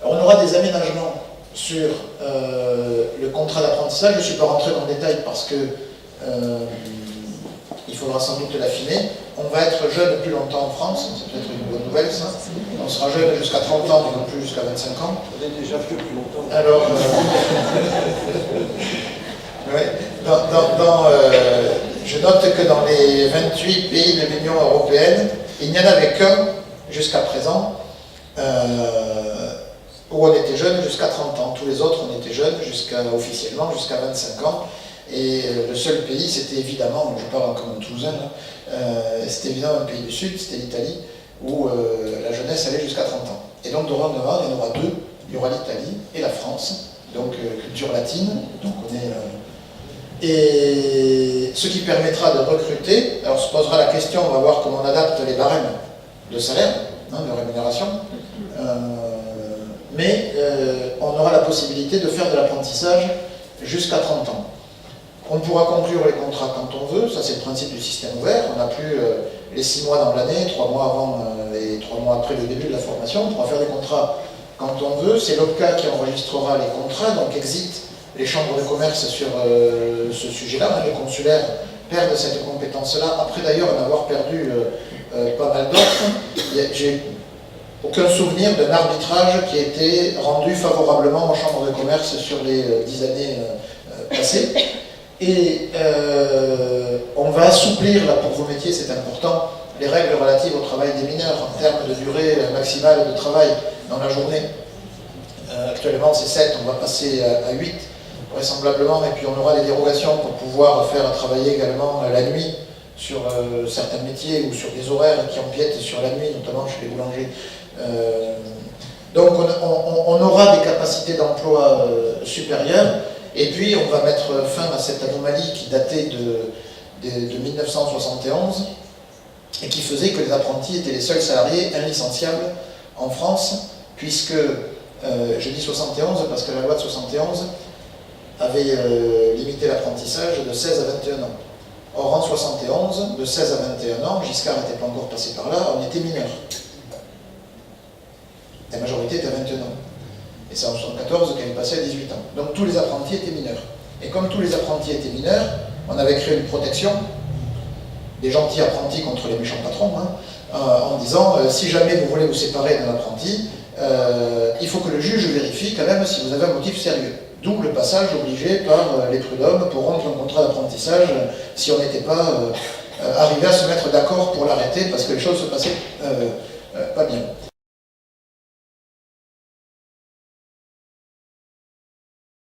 Alors, on aura des aménagements sur le contrat d'apprentissage. Je ne suis pas rentré dans le détail parce que il faudra sans doute l'affiner. On va être jeune plus longtemps en France, c'est peut-être une bonne nouvelle ça. On sera jeune jusqu'à 30 ans, mais non plus jusqu'à 25 ans. On est déjà vieux plus longtemps. Alors, ouais, je note que dans les 28 pays de l'Union européenne, il n'y en avait qu'un jusqu'à présent où on était jeune jusqu'à 30 ans. Tous les autres, on était jeunes officiellement jusqu'à 25 ans. Et le seul pays, c'était évidemment, je parle comme un Toulousain, c'était évidemment un pays du Sud, c'était l'Italie, où la jeunesse allait jusqu'à 30 ans. Et donc, dorénavant, il y en aura deux. Il y aura l'Italie et la France, donc culture latine. Donc on est, et ce qui permettra de recruter, alors se posera la question, on va voir comment on adapte les barèmes de salaire, de rémunération, mais on aura la possibilité de faire de l'apprentissage jusqu'à 30 ans. On pourra conclure les contrats quand on veut, ça c'est le principe du système ouvert. On n'a plus les 6 mois dans l'année, 3 mois avant et 3 mois après le début de la formation. On pourra faire des contrats quand on veut. C'est l'OPCA qui enregistrera les contrats, donc exit les chambres de commerce sur ce sujet-là. Les consulaires perdent cette compétence-là, après d'ailleurs en avoir perdu pas mal d'autres. J'ai aucun souvenir d'un arbitrage qui a été rendu favorablement aux chambres de commerce sur les 10 années passées. Et on va assouplir, là pour vos métiers c'est important, les règles relatives au travail des mineurs en termes de durée maximale de travail dans la journée. Actuellement c'est 7, on va passer à 8 vraisemblablement, et puis on aura des dérogations pour pouvoir faire travailler également la nuit sur certains métiers ou sur des horaires qui empiètent sur la nuit, notamment chez les boulangers. Donc on aura des capacités d'emploi supérieures. Et puis, on va mettre fin à cette anomalie qui datait de 1971 et qui faisait que les apprentis étaient les seuls salariés inlicenciables en France, puisque, je dis 71 parce que la loi de 71 avait limité l'apprentissage de 16 à 21 ans. Or, en 71, de 16 à 21 ans, Giscard n'était pas encore passé par là, on était mineurs. La majorité était à 21 ans. Et c'est en 1974 qu'elle est passée à 18 ans. Donc tous les apprentis étaient mineurs. Et comme tous les apprentis étaient mineurs, on avait créé une protection des gentils apprentis contre les méchants patrons, en disant si jamais vous voulez vous séparer d'un apprenti, il faut que le juge vérifie quand même si vous avez un motif sérieux. D'où le passage obligé par les prud'hommes pour rompre un contrat d'apprentissage si on n'était pas arrivé à se mettre d'accord pour l'arrêter parce que les choses se passaient pas bien.